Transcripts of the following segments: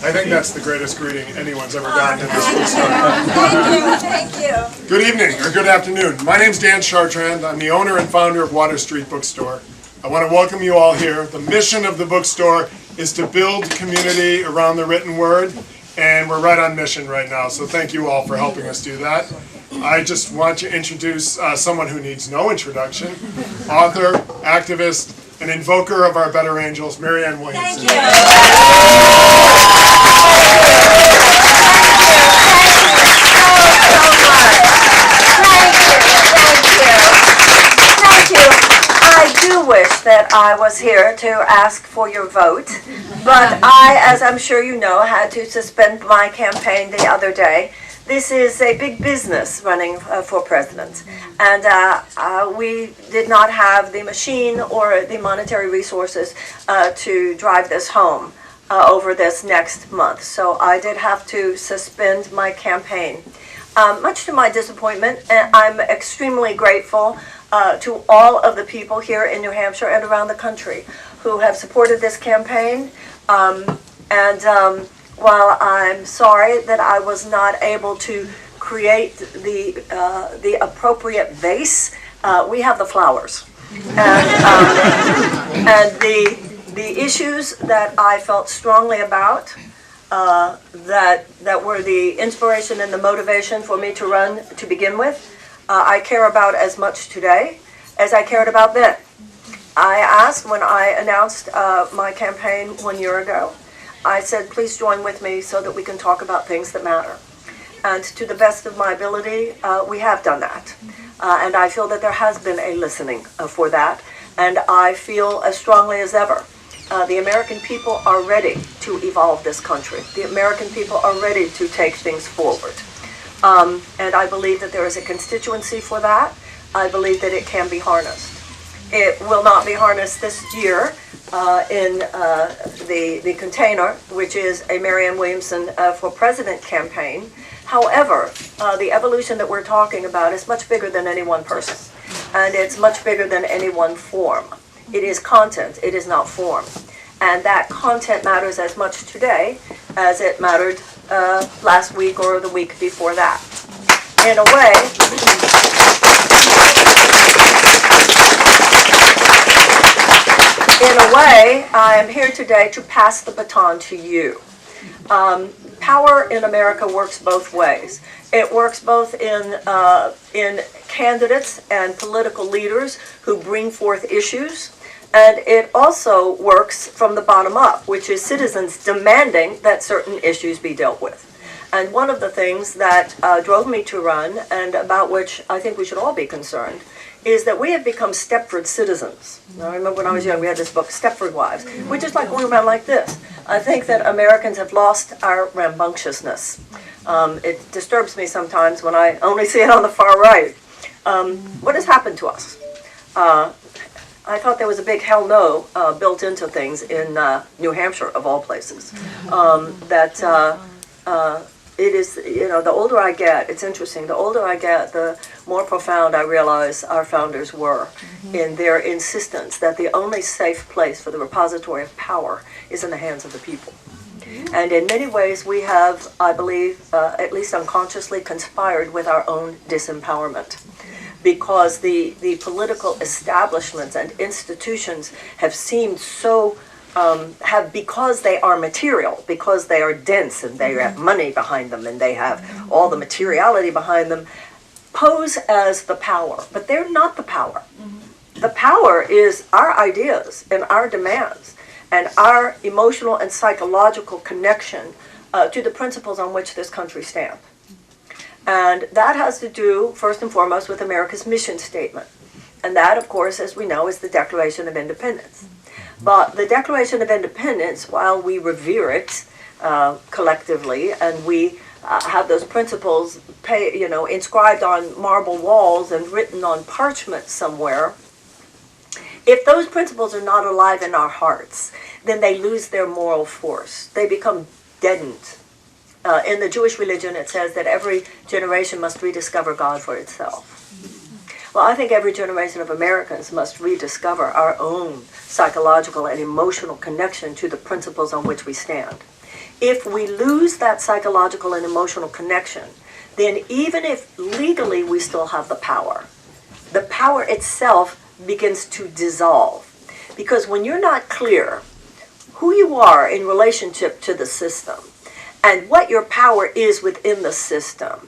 I think that's the greatest greeting anyone's ever gotten in this bookstore. Thank you. Good evening, or good afternoon. My name's Dan Chartrand. I'm the owner and founder of Water Street Bookstore. I want to welcome you all here. The mission of the bookstore is to build community around the written word, and we're right on mission right now, so thank you all for helping us do that. I just want to introduce someone who needs no introduction, author, activist, and invoker of our better angels, Marianne Williamson. Thank you. I do wish that I was here to ask for your vote, but I, as I'm sure you know, had to suspend my campaign the other day. This is a big business running for president, and we did not have the machine or the monetary resources to drive this home over this next month. So I did have to suspend my campaign. Much to my disappointment, and I'm extremely grateful to all of the people here in New Hampshire and around the country who have supported this campaign. While I'm sorry that I was not able to create the appropriate vase, we have the flowers. And the issues that I felt strongly about, that were the inspiration and the motivation for me to run to begin with, I care about as much today as I cared about then. I asked when I announced my campaign 1 year ago, I said, please join with me so that we can talk about things that matter. And to the best of my ability, we have done that. And I feel that there has been a listening for that. And I feel as strongly as ever, the American people are ready to evolve this country. The American people are ready to take things forward. And I believe that there is a constituency for that. I believe that it can be harnessed. It will not be harnessed this year in the container, which is a Marianne Williamson for President campaign. However, the evolution that we're talking about is much bigger than any one person, and it's much bigger than any one form. It is content, it is not form. And that content matters as much today as it mattered last week or the week before that. In a way, I am here today to pass the baton to you. Power in America works both ways. It works both in candidates and political leaders who bring forth issues, and it also works from the bottom up, which is citizens demanding that certain issues be dealt with. And one of the things that drove me to run, and about which I think we should all be concerned, is that we have become Stepford citizens. Now, I remember when I was young, we had this book, Stepford Wives. We're just like going around like this. I think that Americans have lost our rambunctiousness. It disturbs me sometimes when I only see it on the far right. What has happened to us? I thought there was a big hell no built into things in New Hampshire, of all places. It is, the older I get, it's interesting, the older I get, the more profound I realize our founders were in their insistence that the only safe place for the repository of power is in the hands of the people. And in many ways we have, I believe, at least unconsciously conspired with our own disempowerment. Because the political establishments and institutions have seemed so because they are material, because they are dense and they have money behind them and they have all the materiality behind them, pose as the power. But they're not the power. The power is our ideas and our demands and our emotional and psychological connection to the principles on which this country stands. And that has to do, first and foremost, with America's mission statement. And that, of course, as we know, is the Declaration of Independence. But the Declaration of Independence, while we revere it collectively, and we have those principles inscribed on marble walls and written on parchment somewhere, if those principles are not alive in our hearts, then they lose their moral force. They become deadened. In the Jewish religion, it says that every generation must rediscover God for itself. Well, I think every generation of Americans must rediscover our own psychological and emotional connection to the principles on which we stand. If we lose that psychological and emotional connection, then even if legally we still have the power itself begins to dissolve. Because when you're not clear who you are in relationship to the system, and what your power is within the system,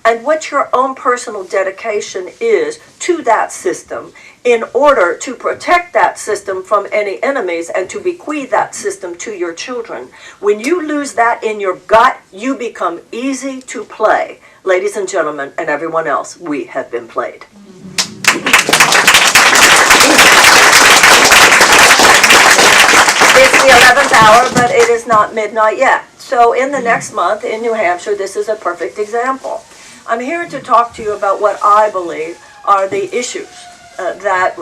and what your own personal dedication is to that system in order to protect that system from any enemies and to bequeath that system to your children. When you lose that in your gut, you become easy to play. Ladies and gentlemen, and everyone else, we have been played. It's the 11th hour, but it is not midnight yet. So in the next month in New Hampshire, this is a perfect example. I'm here to talk to you about what I believe are the issues that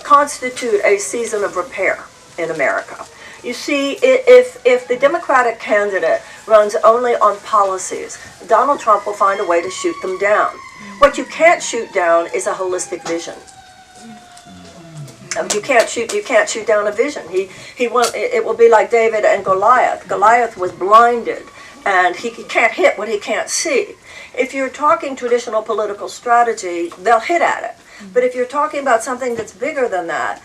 constitute a season of repair in America. You see, if the Democratic candidate runs only on policies, Donald Trump will find a way to shoot them down. What you can't shoot down is a holistic vision. You can't shoot down a vision. It will be like David and Goliath. Goliath was blinded, and he can't hit what he can't see. If you're talking traditional political strategy, they'll hit at it. But if you're talking about something that's bigger than that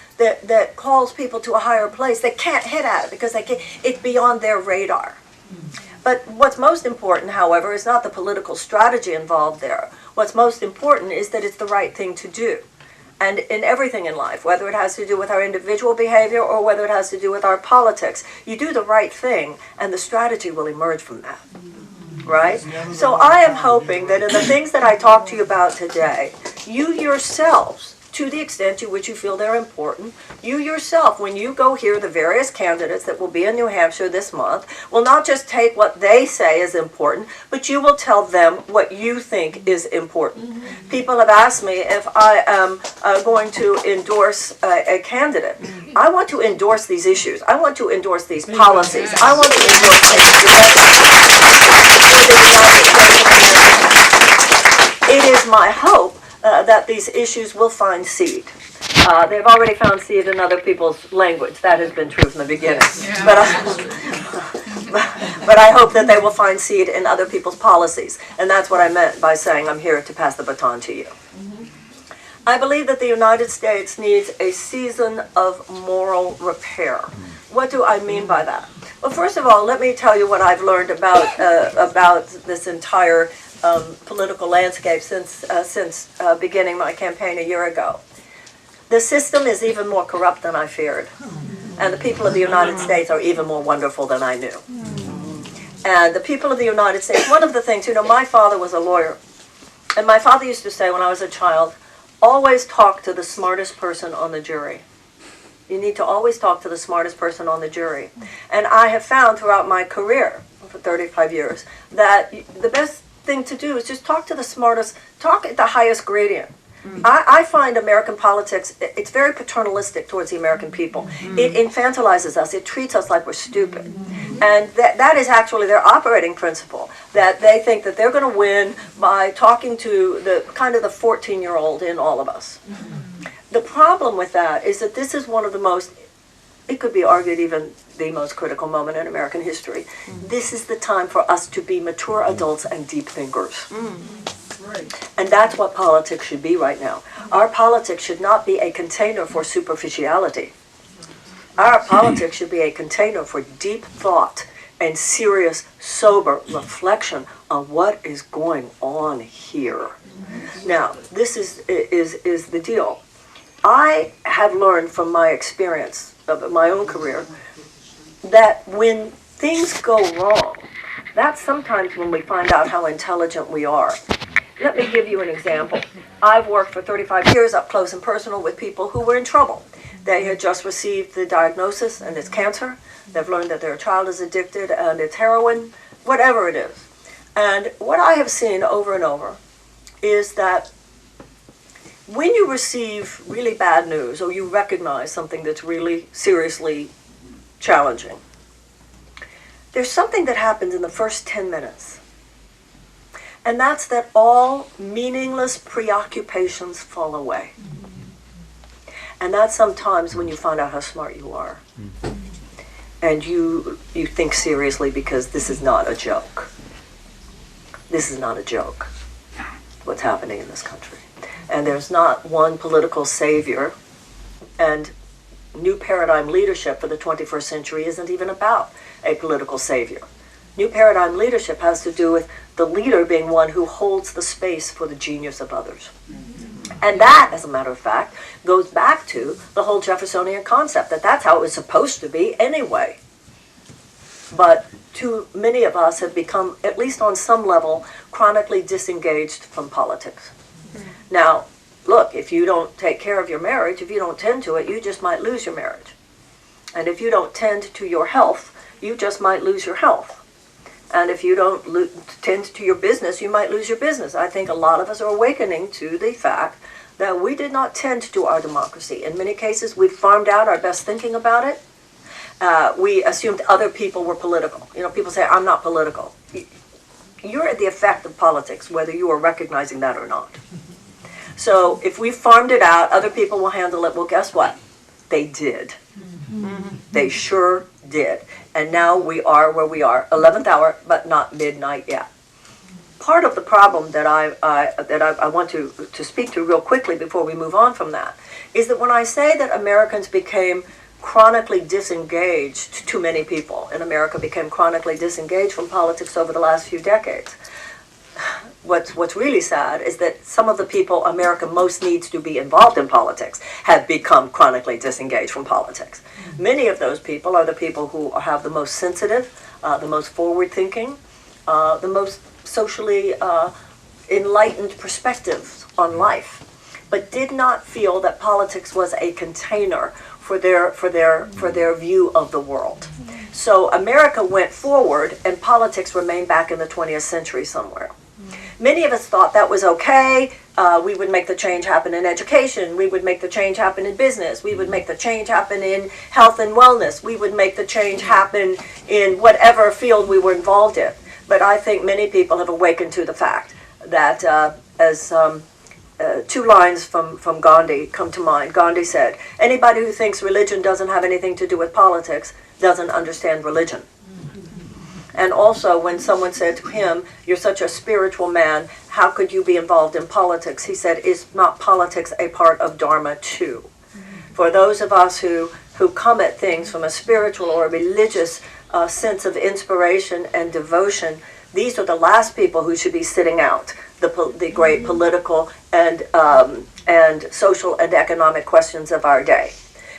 calls people to a higher place, they can't hit at it because it's beyond their radar. But what's most important, however, is not the political strategy involved there. What's most important is that it's the right thing to do. And in everything in life, whether it has to do with our individual behavior or whether it has to do with our politics, you do the right thing and the strategy will emerge from that. Right? So I am hoping that in the things that I talk to you about today, you yourselves, to the extent to which you feel they're important, you yourself, when you go hear the various candidates that will be in New Hampshire this month, will not just take what they say is important, but you will tell them what you think is important. People have asked me if I am going to endorse a candidate. I want to endorse these issues. I want to endorse these policies. I want to endorse things. It is my hope that these issues will find seed. They've already found seed in other people's language. That has been true from the beginning. Yeah. But I hope that they will find seed in other people's policies. And that's what I meant by saying I'm here to pass the baton to you. I believe that the United States needs a season of moral repair. What do I mean by that? Well, first of all, let me tell you what I've learned about this entire political landscape since beginning my campaign a year ago. The system is even more corrupt than I feared, and the people of the United States are even more wonderful than I knew. And the people of the United States, one of the things, my father was a lawyer, and my father used to say when I was a child, always talk to the smartest person on the jury. You need to always talk to the smartest person on the jury. And I have found throughout my career, for 35 years, that the best thing to do is just talk to the smartest, talk at the highest gradient. I find American politics, it's very paternalistic towards the American people. It infantilizes us. It treats us like we're stupid. And that is actually their operating principle, that they think that they're going to win by talking to the 14-year-old in all of us. The problem with that is that this is one of the most, it could be argued even the most critical moment in American history. This is the time for us to be mature adults and deep thinkers. Right. And that's what politics should be right now. Our politics should not be a container for superficiality. Our politics should be a container for deep thought and serious, sober reflection on what is going on here. Now, this is the deal. I have learned from my experience of my own career that when things go wrong, that's sometimes when we find out how intelligent we are. Let me give you an example. I've worked for 35 years up close and personal with people who were in trouble. They had just received the diagnosis and it's cancer. They've learned that their child is addicted and it's heroin, whatever it is. And what I have seen over and over is that when you receive really bad news or you recognize something that's really seriously challenging, there's something that happens in the first 10 minutes. And that's that all meaningless preoccupations fall away. And that's sometimes when you find out how smart you are. and you think seriously, because this is not a joke. This is not a joke, what's happening in this country. And there's not one political savior, and new paradigm leadership for the 21st century isn't even about a political savior. New paradigm leadership has to do with the leader being one who holds the space for the genius of others. And that, as a matter of fact, goes back to the whole Jeffersonian concept, that that's how it was supposed to be anyway. But too many of us have become, at least on some level, chronically disengaged from politics. Now, look, if you don't take care of your marriage, if you don't tend to it, you just might lose your marriage. And if you don't tend to your health, you just might lose your health. And if you don't tend to your business, you might lose your business. I think a lot of us are awakening to the fact that we did not tend to our democracy. In many cases, we farmed out our best thinking about it. We assumed other people were political. You know, people say, I'm not political. You're at the effect of politics, whether you are recognizing that or not. So if we farmed it out, other people will handle it. Well, guess what? They did. They sure did. And now we are where we are, 11th hour, but not midnight yet. Part of the problem that I want to speak to real quickly before we move on from that is that when I say that Americans became chronically disengaged, too many people in America became chronically disengaged from politics over the last few decades, what's really sad is that some of the people America most needs to be involved in politics have become chronically disengaged from politics. Many of those people are the people who have the most sensitive, the most forward-thinking, the most socially enlightened perspectives on life, but did not feel that politics was a container for their view of the world. So America went forward, and politics remained back in the 20th century somewhere. Many of us thought that was okay. We would make the change happen in education. We would make the change happen in business. We would make the change happen in health and wellness. We would make the change happen in whatever field we were involved in. But I think many people have awakened to the fact that, as two lines from Gandhi come to mind. Gandhi said, anybody who thinks religion doesn't have anything to do with politics doesn't understand religion. And also, when someone said to him, you're such a spiritual man, how could you be involved in politics? He said, is not politics a part of Dharma too? For those of us who come at things from a spiritual or a religious sense of inspiration and devotion, these are the last people who should be sitting out the great political and social and economic questions of our day.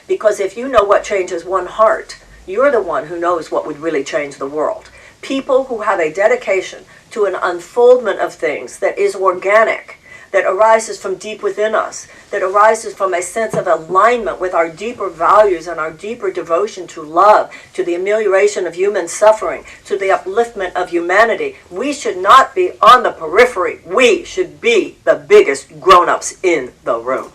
Because if you know what changes one heart, you're the one who knows what would really change the world. People who have a dedication to an unfoldment of things that is organic, that arises from deep within us, that arises from a sense of alignment with our deeper values and our deeper devotion to love, to the amelioration of human suffering, to the upliftment of humanity. We should not be on the periphery. We should be the biggest grown-ups in the room.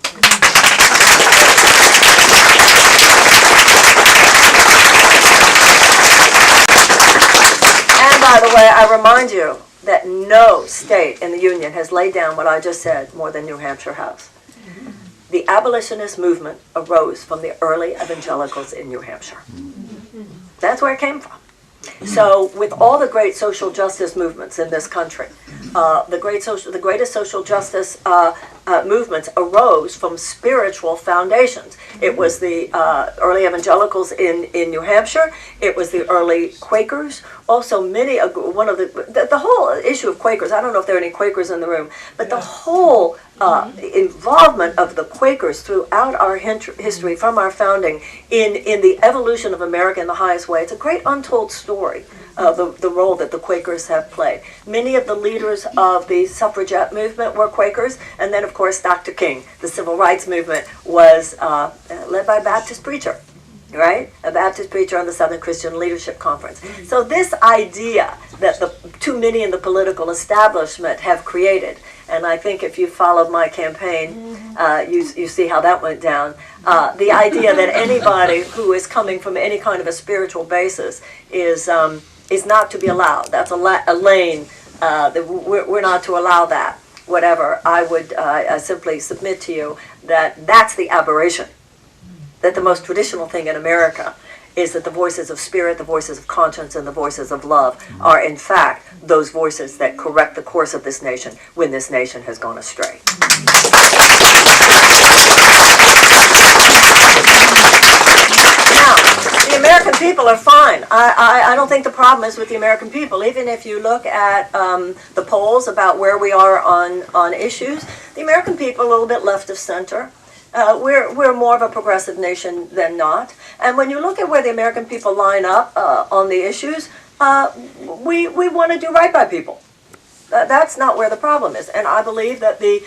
And by the way, I remind you that no state in the Union has laid down what I just said more than New Hampshire has. The abolitionist movement arose from the early evangelicals in New Hampshire. That's where it came from. So with all the great social justice movements in this country, the greatest social justice movements arose from spiritual foundations. It was the early evangelicals in New Hampshire. It was the early Quakers. Also, the whole issue of Quakers. I don't know if there are any Quakers in the room, but the whole involvement of the Quakers throughout our history, from our founding, in the evolution of America in the highest way. It's a great untold story of the role that the Quakers have played. Many of the leaders of the suffragette movement were Quakers, and then, of course, Dr. King. The civil rights movement was led by a Baptist preacher, right? A Baptist preacher on the Southern Christian Leadership Conference. So this idea that too many in the political establishment have created, and I think if you followed my campaign, you see how that went down. The idea that anybody who is coming from any kind of a spiritual basis is not to be allowed. That's a lane. We're not to allow that. Whatever. I would simply submit to you that that's the aberration. That the most traditional thing in America is that the voices of spirit, the voices of conscience, and the voices of love are in fact those voices that correct the course of this nation when this nation has gone astray. Now, the American people are fine. I don't think the problem is with the American people. Even if you look at the polls about where we are on issues, the American people are a little bit left of center. We're more of a progressive nation than not. And when you look at where the American people line up on the issues, we want to do right by people. That's not where the problem is. And I believe that the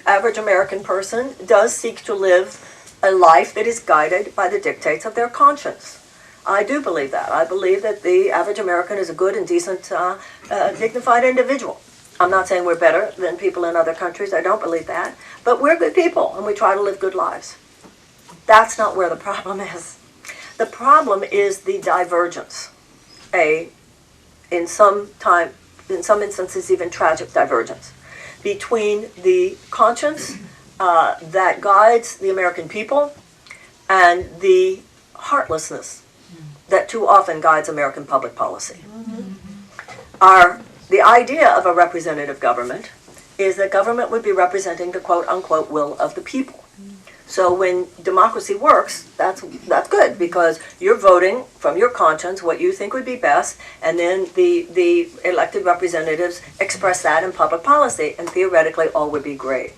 average American person does seek to live a life that is guided by the dictates of their conscience. I do believe that. I believe that the average American is a good and decent, dignified individual. I'm not saying we're better than people in other countries. I don't believe that. But we're good people, and we try to live good lives. That's not where the problem is. The problem is the divergence, in some instances, even tragic divergence, between the conscience that guides the American people and the heartlessness that too often guides American public policy. The idea of a representative government is that government would be representing the quote-unquote will of the people. So when democracy works, that's good, because you're voting from your conscience what you think would be best, and then the elected representatives express that in public policy, and theoretically all would be great.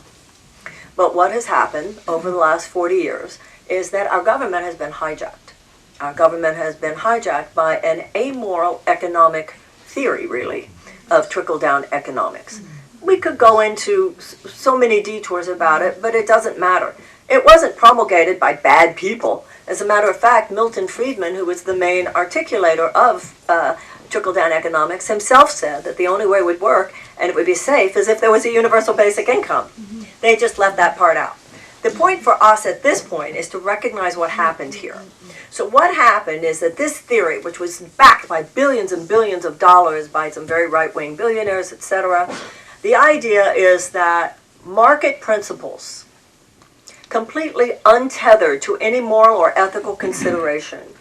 But what has happened over the last 40 years is that our government has been hijacked. Our government has been hijacked by an amoral economic theory, really, of trickle-down economics. We could go into so many detours about it, but it doesn't matter. It wasn't promulgated by bad people. As a matter of fact, Milton Friedman, who was the main articulator of trickle-down economics, himself said that the only way it would work and it would be safe is if there was a universal basic income. They just left that part out. The point for us at this point is to recognize what happened here. So what happened is that this theory, which was backed by billions and billions of dollars by some very right-wing billionaires, etc., the idea is that market principles, completely untethered to any moral or ethical consideration,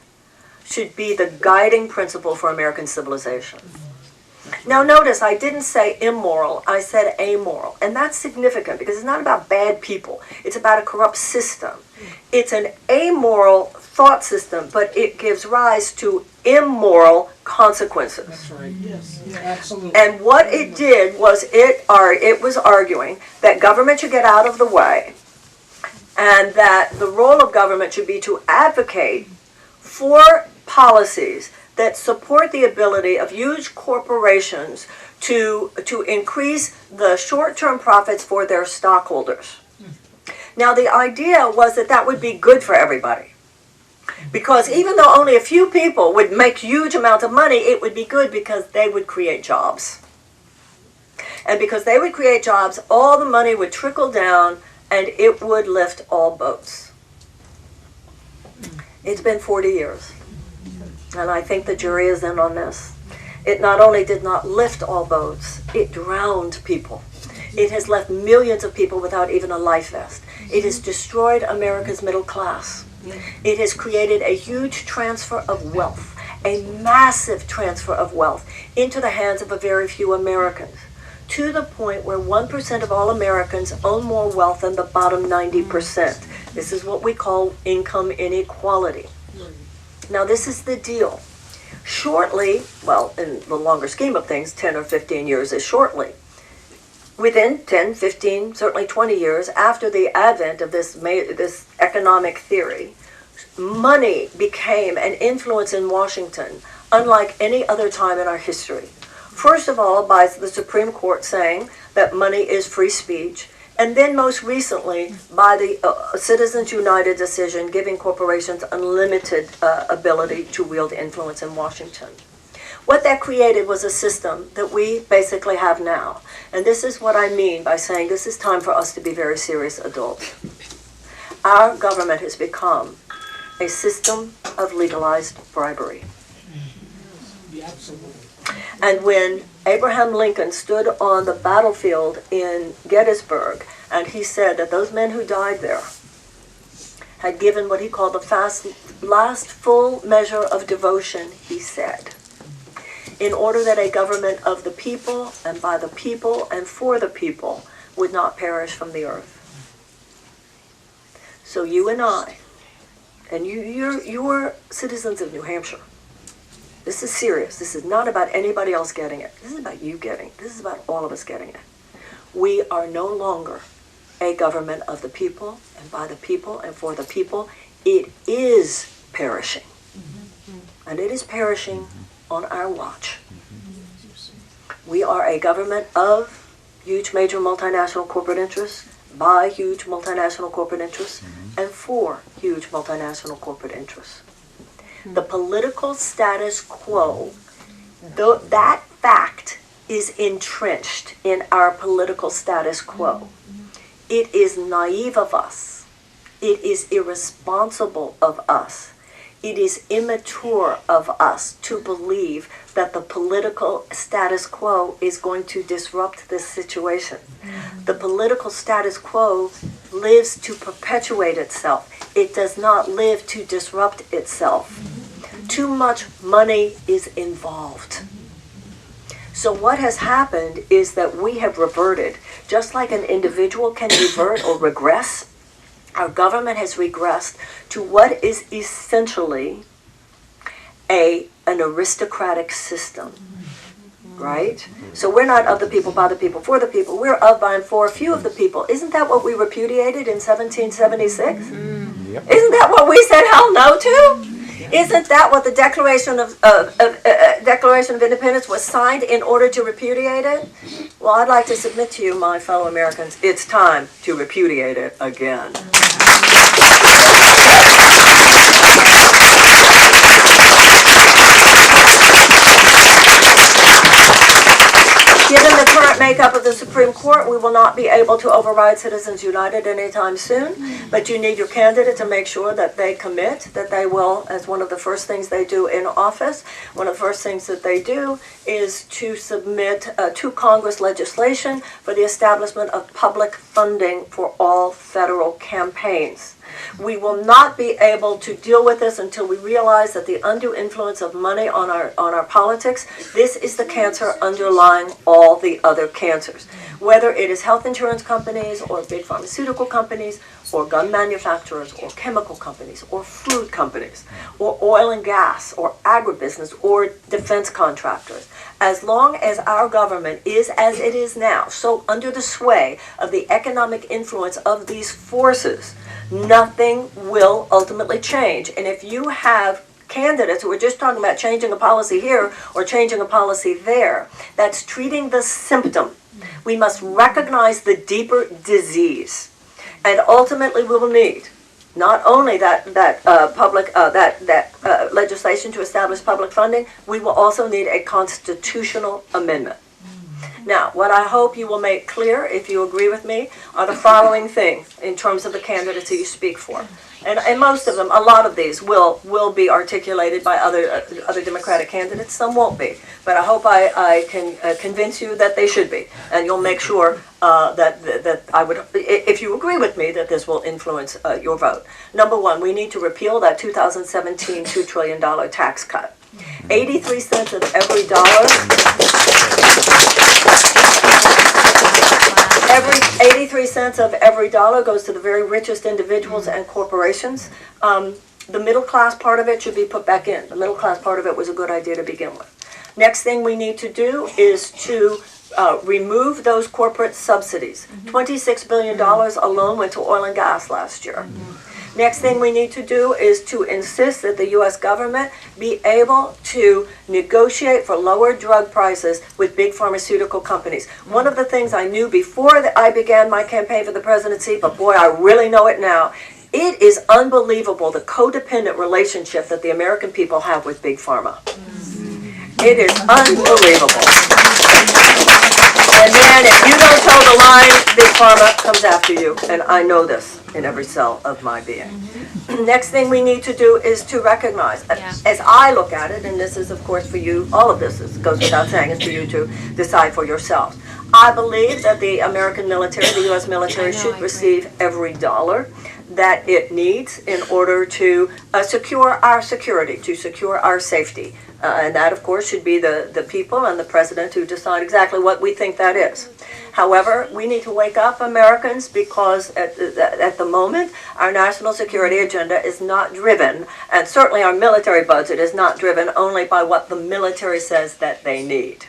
should be the guiding principle for American civilization. Now notice, I didn't say immoral, I said amoral. And that's significant because it's not about bad people. It's about a corrupt system. It's an amoral thought system, but it gives rise to immoral consequences. That's right, yes, yeah, absolutely. And what it did was it was arguing that government should get out of the way, and that the role of government should be to advocate for policies that support the ability of huge corporations to increase the short-term profits for their stockholders. Now, the idea was that that would be good for everybody. Because even though only a few people would make huge amounts of money, it would be good because they would create jobs. And because they would create jobs, all the money would trickle down and it would lift all boats. It's been 40 years. And I think the jury is in on this. It not only did not lift all boats, it drowned people. It has left millions of people without even a life vest. It has destroyed America's middle class. It has created a huge transfer of wealth, a massive transfer of wealth into the hands of a very few Americans, to the point where 1% of all Americans own more wealth than the bottom 90%. This is what we call income inequality. Now, this is the deal. Shortly, well, in the longer scheme of things, 10 or 15 years is shortly. Within 10, 15, certainly 20 years after the advent of this economic theory, money became an influence in Washington unlike any other time in our history. First of all, by the Supreme Court saying that money is free speech, and then most recently by the Citizens United decision giving corporations unlimited ability to wield influence in Washington. What that created was a system that we basically have now. And this is what I mean by saying this is time for us to be very serious adults. Our government has become a system of legalized bribery. Absolutely. And when Abraham Lincoln stood on the battlefield in Gettysburg, and he said that those men who died there had given what he called the last full measure of devotion, he said, in order that a government of the people and by the people and for the people would not perish from the earth. So you and I, and you're citizens of New Hampshire. This is serious. This is not about anybody else getting it. This is about you getting it. This is about all of us getting it. We are no longer a government of the people and by the people and for the people. It is perishing. And it is perishing on our watch. We are a government of huge major multinational corporate interests, by huge multinational corporate interests, and for huge multinational corporate interests. The political status quo, that fact is entrenched in our political status quo. It is naive of us. It is irresponsible of us. It is immature of us to believe that the political status quo is going to disrupt this situation. The political status quo lives to perpetuate itself. It does not live to disrupt itself. Too much money is involved. So what has happened is that we have reverted. Just like an individual can revert or regress, our government has regressed to what is essentially an aristocratic system, right? So we're not of the people, by the people, for the people. We're of, by, and for a few of the people. Isn't that what we repudiated in 1776? Yep. Isn't that what we said hell no to? Isn't that what the Declaration of Independence was signed in order to repudiate it? Well, I'd like to submit to you, my fellow Americans, it's time to repudiate it again. Given the current makeup of the Supreme Court, we will not be able to override Citizens United anytime soon, but you need your candidate to make sure that they commit, that they will, as one of the first things they do in office, one of the first things that they do is to submit to Congress legislation for the establishment of public funding for all federal campaigns. We will not be able to deal with this until we realize that the undue influence of money on our politics, this is the cancer underlying all the other cancers. Whether it is health insurance companies or big pharmaceutical companies or gun manufacturers or chemical companies or food companies or oil and gas or agribusiness or defense contractors. As long as our government is as it is now, so under the sway of the economic influence of these forces, nothing will ultimately change. And if you have candidates who are just talking about changing a policy here or changing a policy there, that's treating the symptom. We must recognize the deeper disease. And ultimately we will need not only that legislation to establish public funding, we will also need a constitutional amendment. Now, what I hope you will make clear, if you agree with me, are the following things in terms of the candidates that you speak for. And most of them, a lot of these will be articulated by other Democratic candidates. Some won't be. But I hope I can convince you that they should be. And you'll make sure that I would, if you agree with me, that this will influence your vote. Number one, we need to repeal that 2017 $2 trillion tax cut. 83 cents of every dollar. 83 cents of every dollar goes to the very richest individuals and corporations. The middle class part of it should be put back in. The middle class part of it was a good idea to begin with. Next thing we need to do is to remove those corporate subsidies. $26 billion alone went to oil and gas last year. Next thing we need to do is to insist that the U.S. government be able to negotiate for lower drug prices with big pharmaceutical companies. One of the things I knew before I began my campaign for the presidency, but boy, I really know it now, it is unbelievable the codependent relationship that the American people have with Big Pharma. It is unbelievable. And then if you don't toe the line, Big Pharma comes after you. And I know this in every cell of my being. Next thing we need to do is to recognize, as I look at it, and this is of course for you, all of this goes without saying, is for you to decide for yourselves. I believe that the American military, the U.S. military, should receive every dollar that it needs in order to secure our security, to secure our safety. And that, of course, should be the people and the president who decide exactly what we think that is. However, we need to wake up, Americans, because at the moment, our national security agenda is not driven, and certainly our military budget is not driven only by what the military says that they need.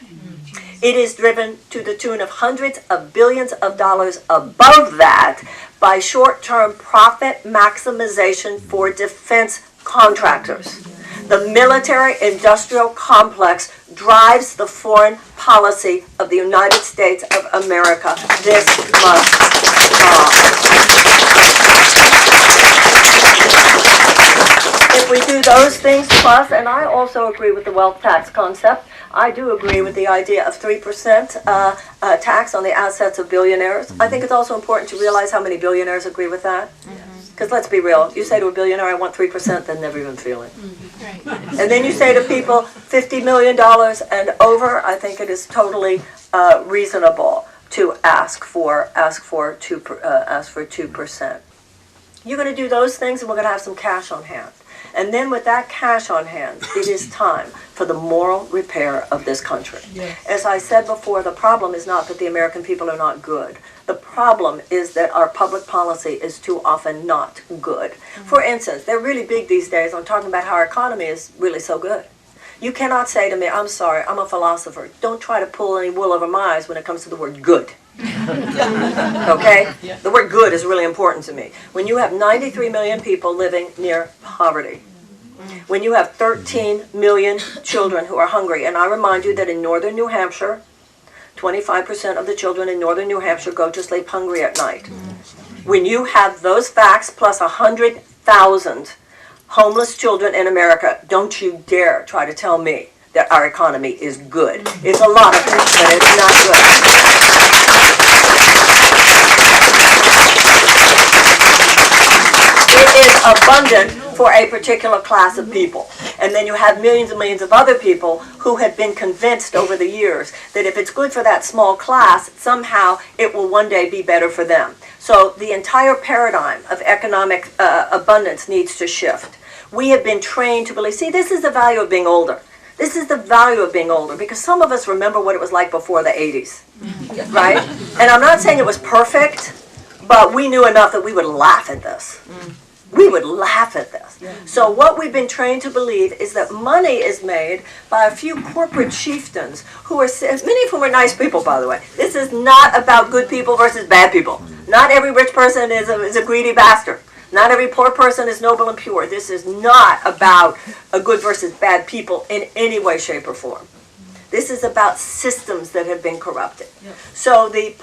It is driven to the tune of hundreds of billions of dollars above that by short-term profit maximization for defense contractors. The military-industrial complex drives the foreign policy of the United States of America. This must stop. If we do those things plus, and I also agree with the wealth tax concept, I do agree with the idea of 3% tax on the assets of billionaires. I think it's also important to realize how many billionaires agree with that. Because let's be real, you say to a billionaire, I want 3%, they'll never even feel it. And then you say to people, $50 million and over, I think it is totally reasonable to ask for 2%. You're going to do those things, and we're going to have some cash on hand. And then with that cash on hand, it is time for the moral repair of this country. Yes. As I said before, the problem is not that the American people are not good. The problem is that our public policy is too often not good. Mm-hmm. For instance, they're really big these days on talking about how our economy is really so good. You cannot say to me, I'm sorry, I'm a philosopher. Don't try to pull any wool over my eyes when it comes to the word good. Okay? Yeah. The word good is really important to me. When you have 93 million people living near poverty, when you have 13 million children who are hungry, and I remind you that in northern New Hampshire, 25% of the children in northern New Hampshire go to sleep hungry at night. When you have those facts plus 100,000 homeless children in America, don't you dare try to tell me that our economy is good. It's a lot of things, but it's not good. It is abundant for a particular class of people. And then you have millions and millions of other people who have been convinced over the years that if it's good for that small class, somehow it will one day be better for them. So the entire paradigm of economic abundance needs to shift. We have been trained to believe, see, this is the value of being older. This is the value of being older, because some of us remember what it was like before the 80s, right? And I'm not saying it was perfect, but we knew enough that we would laugh at this. We would laugh at this. So what we've been trained to believe is that money is made by a few corporate chieftains who are, many of whom are nice people, by the way. This is not about good people versus bad people. Not every rich person is a greedy bastard. Not every poor person is noble and pure. This is not about a good versus bad people in any way, shape, or form. This is about systems that have been corrupted. Yep. So the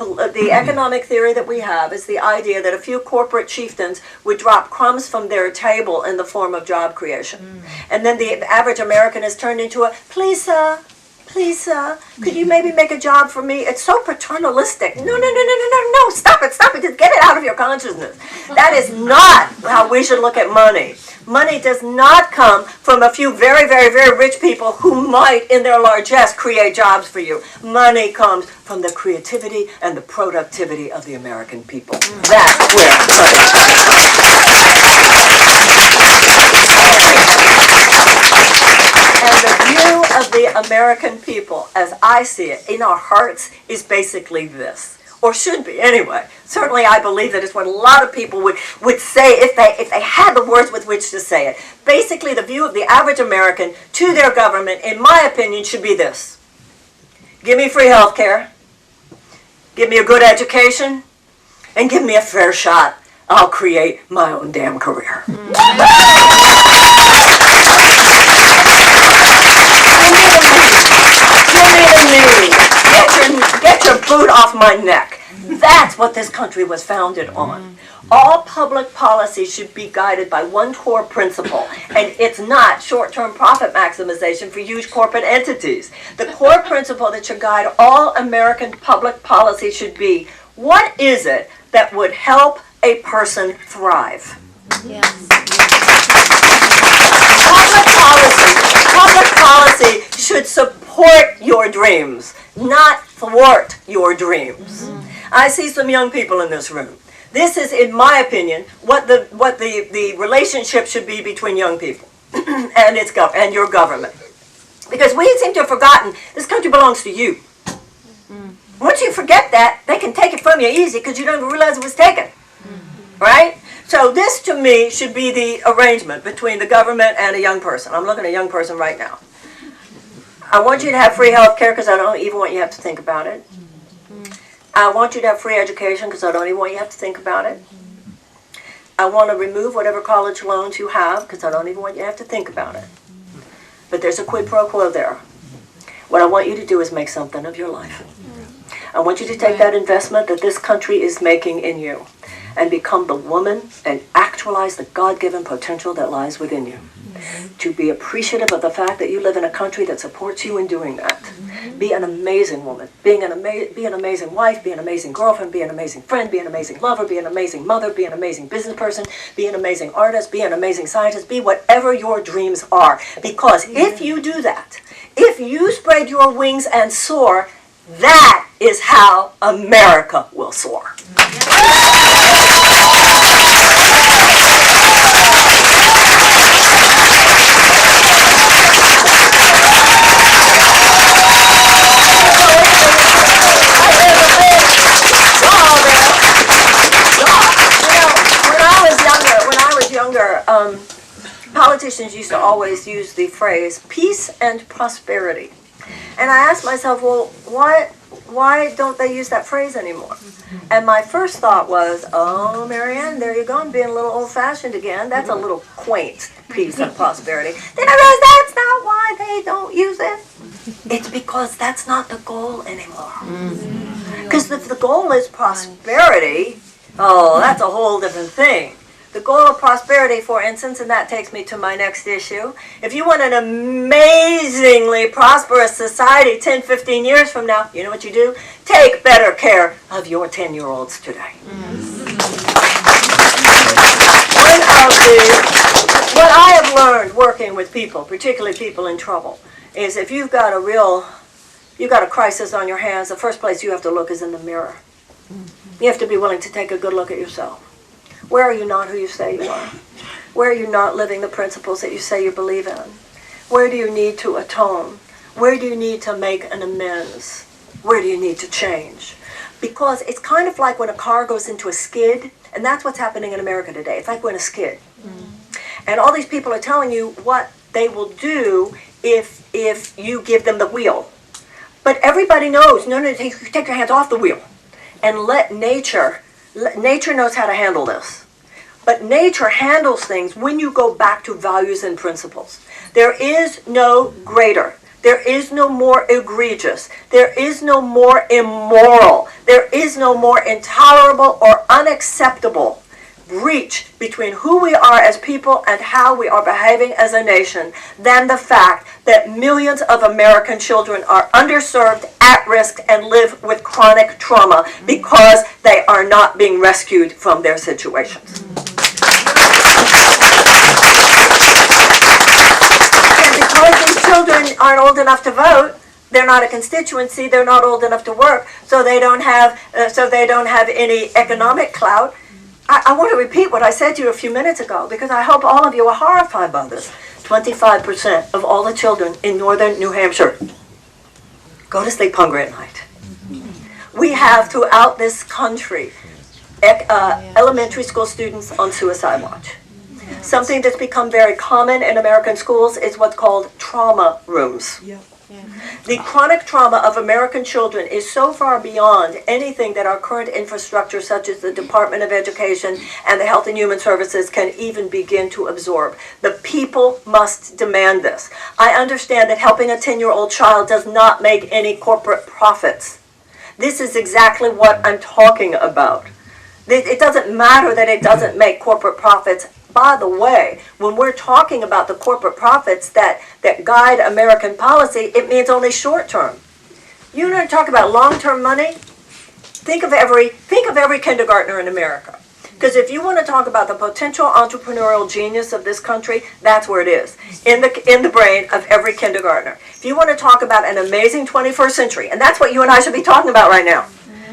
economic theory that we have is the idea that a few corporate chieftains would drop crumbs from their table in the form of job creation. And then the average American is turned into a, please, sir, could you maybe make a job for me? It's so paternalistic. No, stop it, just get it out of your consciousness. That is not how we should look at money. Money does not come from a few very, very, very rich people who might, in their largesse, create jobs for you. Money comes from the creativity and the productivity of the American people. That's where money And the view of the American people, as I see it, in our hearts, is basically this. Or should be, anyway. Certainly I believe that it's what a lot of people would say if they had the words with which to say it. Basically, the view of the average American to their government, in my opinion, should be this. Give me free health care, give me a good education, and give me a fair shot. I'll create my own damn career. Get your boot off my neck. That's what this country was founded on. All public policy should be guided by one core principle, and it's not short-term profit maximization for huge corporate entities. The core principle that should guide all American public policy should be, what is it that would help a person thrive? Yes. Public policy should support your dreams, not thwart your dreams. I see some young people in this room. This is, in my opinion, what the relationship should be between young people and and your government. Because we seem to have forgotten this country belongs to you. Once you forget that, they can take it from you easy because you don't even realize it was taken. Right? So this, to me, should be the arrangement between the government and a young person. I'm looking at a young person right now. I want you to have free health care because I don't even want you to have to think about it. I want you to have free education because I don't even want you to have to think about it. I want to remove whatever college loans you have because I don't even want you to have to think about it. But there's a quid pro quo there. What I want you to do is make something of your life. I want you to take that investment that this country is making in you and become the woman and actualize the God-given potential that lies within you. To be appreciative of the fact that you live in a country that supports you in doing that. Be an amazing woman. Be an amazing wife, be an amazing girlfriend, be an amazing friend, be an amazing lover, be an amazing mother, be an amazing business person, be an amazing artist, be an amazing scientist, be whatever your dreams are. Because if you do that, if you spread your wings and soar, that is how America will soar. Politicians used to always use the phrase peace and prosperity. And I asked myself, well, why don't they use that phrase anymore? And my first thought was, oh, Marianne, there you go, I'm being a little old-fashioned again. That's a little quaint, peace and prosperity. Then I realized that's not why they don't use it. It's because that's not the goal anymore. Because if the goal is prosperity, oh, that's a whole different thing. The goal of prosperity, for instance, and that takes me to my next issue. If you want an amazingly prosperous society 10, 15 years from now, you know what you do? Take better care of your 10-year-olds today. What I have learned working with people, particularly people in trouble, is if you've got a crisis on your hands, the first place you have to look is in the mirror. You have to be willing to take a good look at yourself. Where are you not who you say you are? Where are you not living the principles that you say you believe in? Where do you need to atone? Where do you need to make an amends? Where do you need to change? Because it's kind of like when a car goes into a skid, and that's what's happening in America today. It's like we're in a skid. And all these people are telling you what they will do if you give them the wheel. But everybody knows, no, take your hands off the wheel and let nature knows how to handle this. But nature handles things when you go back to values and principles. There is no greater. There is no more egregious. There is no more immoral. There is no more intolerable or unacceptable breach between who we are as people and how we are behaving as a nation than the fact that millions of American children are underserved, at risk, and live with chronic trauma because they are not being rescued from their situations. And because these children aren't old enough to vote, they're not a constituency, they're not old enough to work, so they don't have any economic clout. I want to repeat what I said to you a few minutes ago because I hope all of you are horrified by this. 25% of all the children in northern New Hampshire go to sleep hungry at night. We have throughout this country elementary school students on suicide watch. Something that's become very common in American schools is what's called trauma rooms. The chronic trauma of American children is so far beyond anything that our current infrastructure, such as the Department of Education and the Health and Human Services, can even begin to absorb. The people must demand this. I understand that helping a 10-year-old child does not make any corporate profits. This is exactly what I'm talking about. It doesn't matter that it doesn't make corporate profits. By the way, when we're talking about the corporate profits that guide American policy, it means only short term. You want to talk about long-term money? Think of every kindergartner in America. Because if you want to talk about the potential entrepreneurial genius of this country, that's where it is, in the brain of every kindergartner. If you want to talk about an amazing 21st century, and that's what you and I should be talking about right now.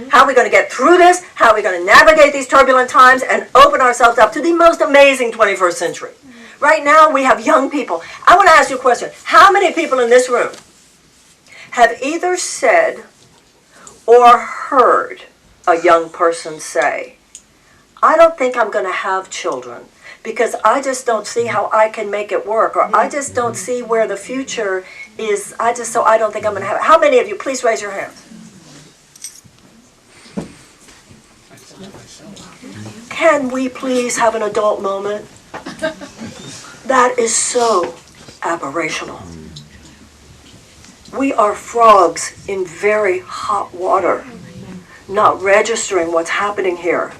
How are we going to get through this? How are we going to navigate these turbulent times and open ourselves up to the most amazing 21st century? Right now, we have young people. I want to ask you a question. How many people in this room have either said or heard a young person say, I don't think I'm going to have children because I just don't see how I can make it work, or I just don't see where the future is, so I don't think I'm going to have it. How many of you, please raise your hands. Can we please have an adult moment? That is so aberrational. We are frogs in very hot water, not registering what's happening here.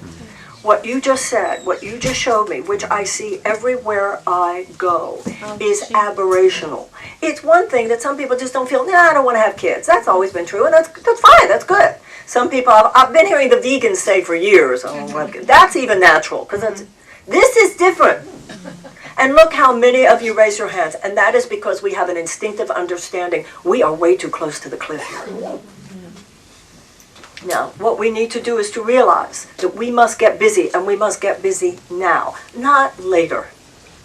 What you just said, what you just showed me, which I see everywhere I go, is aberrational. It's one thing that some people just don't feel, I don't want to have kids. That's always been true, and that's fine, that's good. Some people, I've been hearing the vegans say for years, that's even natural, because this is different. And look how many of you raise your hands, and that is because we have an instinctive understanding. We are way too close to the cliff here. Now, what we need to do is to realize that we must get busy, and we must get busy now, not later.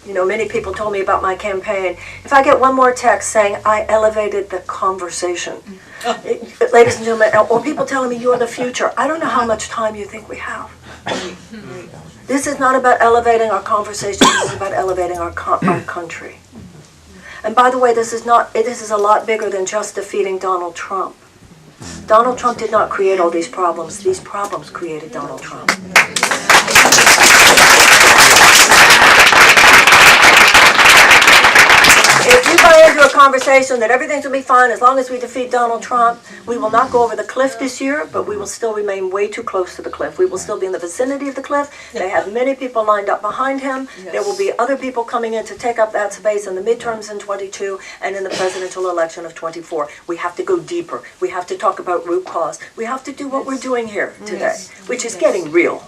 You know, many people told me about my campaign. If I get one more text saying I elevated the conversation, ladies and gentlemen, or people telling me you're the future, I don't know how much time you think we have. This is not about elevating our conversation, this is about elevating our country. And by the way, this is a lot bigger than just defeating Donald Trump. Donald Trump did not create all these problems. These problems created Donald Trump. If you buy into a conversation that everything's going to be fine as long as we defeat Donald Trump, we will not go over the cliff this year, but we will still remain way too close to the cliff. We will still be in the vicinity of the cliff. They have many people lined up behind him. There will be other people coming in to take up that space in the midterms in 22 and in the presidential election of 24. We have to go deeper. We have to talk about root cause. We have to do what we're doing here today, which is getting real.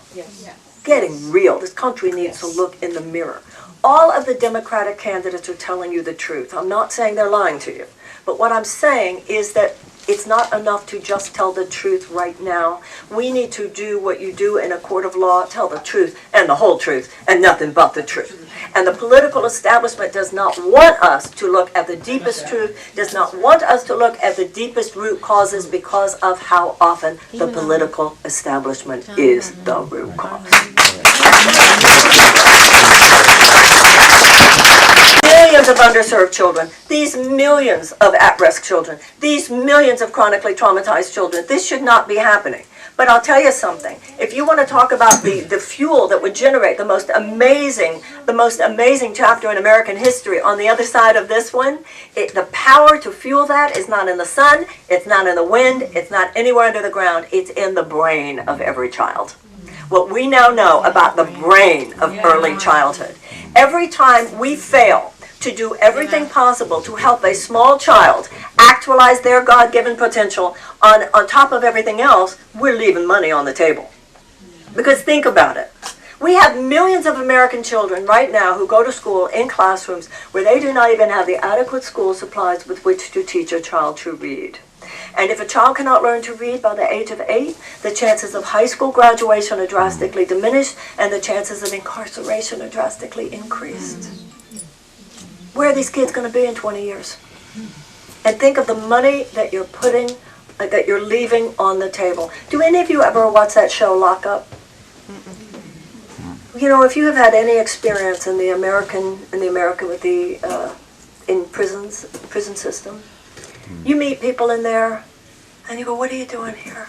Getting real. This country needs to look in the mirror. All of the Democratic candidates are telling you the truth. I'm not saying they're lying to you. But what I'm saying is that it's not enough to just tell the truth right now. We need to do what you do in a court of law, tell the truth and the whole truth and nothing but the truth. And the political establishment does not want us to look at the deepest truth, does not want us to look at the deepest root causes because of how often the political establishment is the root cause. Millions of underserved children, these millions of at-risk children, these millions of chronically traumatized children, this should not be happening. But I'll tell you something, if you want to talk about the fuel that would generate the most amazing chapter in American history on the other side of this one, the power to fuel that is not in the sun, it's not in the wind, it's not anywhere under the ground, it's in the brain of every child. What we now know about the brain of early childhood. Every time we fail to do everything possible to help a small child actualize their God-given potential on top of everything else, we're leaving money on the table. Because think about it. We have millions of American children right now who go to school in classrooms where they do not even have the adequate school supplies with which to teach a child to read. And if a child cannot learn to read by the age of 8, the chances of high school graduation are drastically diminished, and the chances of incarceration are drastically increased. Where are these kids going to be in 20 years? And think of the money that you're that you're leaving on the table. Do any of you ever watch that show, Lock Up? You know, if you have had any experience in prison system, you meet people in there, and you go, what are you doing here?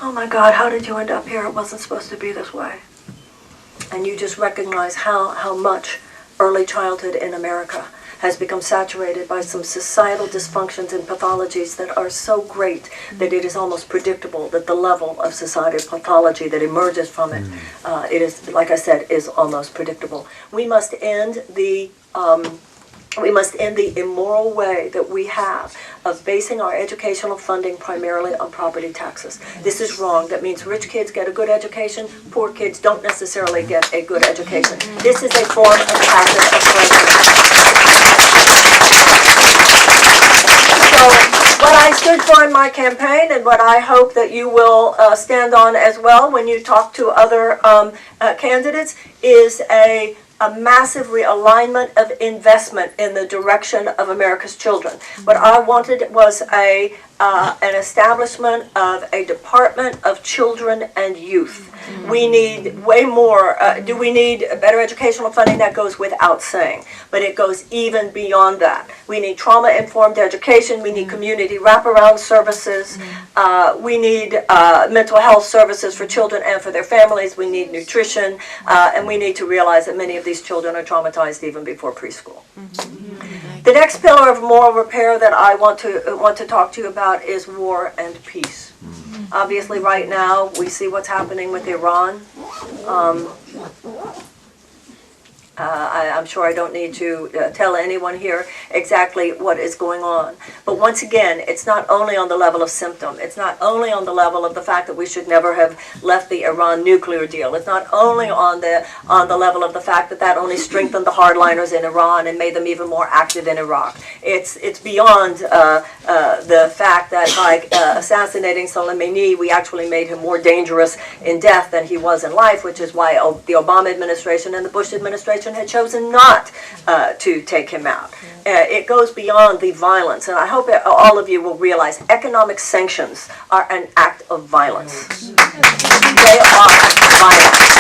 Oh my God, how did you end up here? It wasn't supposed to be this way. And you just recognize how much early childhood in America has become saturated by some societal dysfunctions and pathologies that are so great that it is almost predictable that the level of societal pathology that emerges from it, it is, like I said, is almost predictable. We must end the immoral way that we have of basing our educational funding primarily on property taxes. This is wrong. That means rich kids get a good education, poor kids don't necessarily get a good education. This is a form of passive oppression. So what I stood for in my my campaign and what I hope that you will stand on as well when you talk to other candidates is a massive realignment of investment in the direction of America's children. What I wanted was an establishment of a Department of Children and Youth. We need way more. Do we need better educational funding? That goes without saying, but it goes even beyond that. We need trauma-informed education. We need community wraparound services. We need mental health services for children and for their families. We need nutrition, and we need to realize that many of these children are traumatized even before preschool. The next pillar of moral repair that I want to talk to you about is war and peace. Obviously, right now, we see what's happening with Iran. I'm sure I don't need to tell anyone here exactly what is going on. But once again, it's not only on the level of symptom. It's not only on the level of the fact that we should never have left the Iran nuclear deal. It's not only on the level of the fact that that only strengthened the hardliners in Iran and made them even more active in Iraq. It's beyond the fact that by assassinating Soleimani, we actually made him more dangerous in death than he was in life, which is why the Obama administration and the Bush administration had chosen not to take him out. It goes beyond the violence, and I hope all of you will realize economic sanctions are an act of violence. They are violence.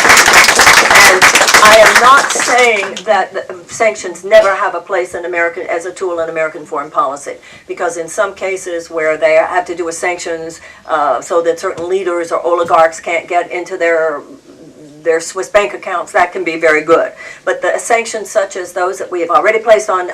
And I am not saying that sanctions never have a place in American as a tool in American foreign policy, because in some cases where they have to do with sanctions so that certain leaders or oligarchs can't get into their Swiss bank accounts, that can be very good. But the sanctions such as those that we have already placed on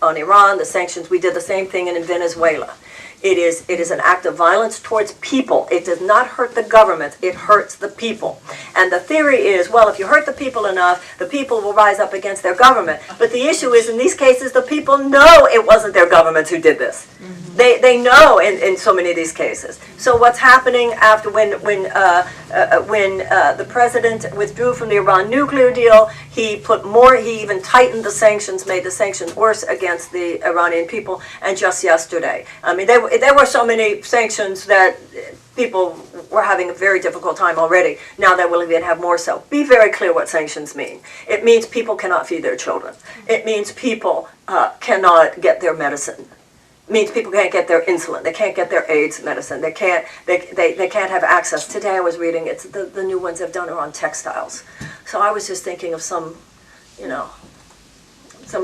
Iran, the sanctions, we did the same thing in Venezuela. It is an act of violence towards people. It does not hurt the government, it hurts the people. And the theory is, well, if you hurt the people enough, the people will rise up against their government. But the issue is, in these cases, the people know it wasn't their governments who did this. They know in so many of these cases. So what's happening after when the president withdrew from the Iran nuclear deal, he even tightened the sanctions, made the sanctions worse against the Iranian people. And just yesterday, I mean, there were so many sanctions that people were having a very difficult time already. Now they will even have more so. Be very clear what sanctions mean. It means people cannot feed their children. It means people cannot get their medicine. It means people can't get their insulin. They can't get their AIDS medicine. They can't have access. Today I was reading, it's the new ones they've done are on textiles. So I was just thinking of some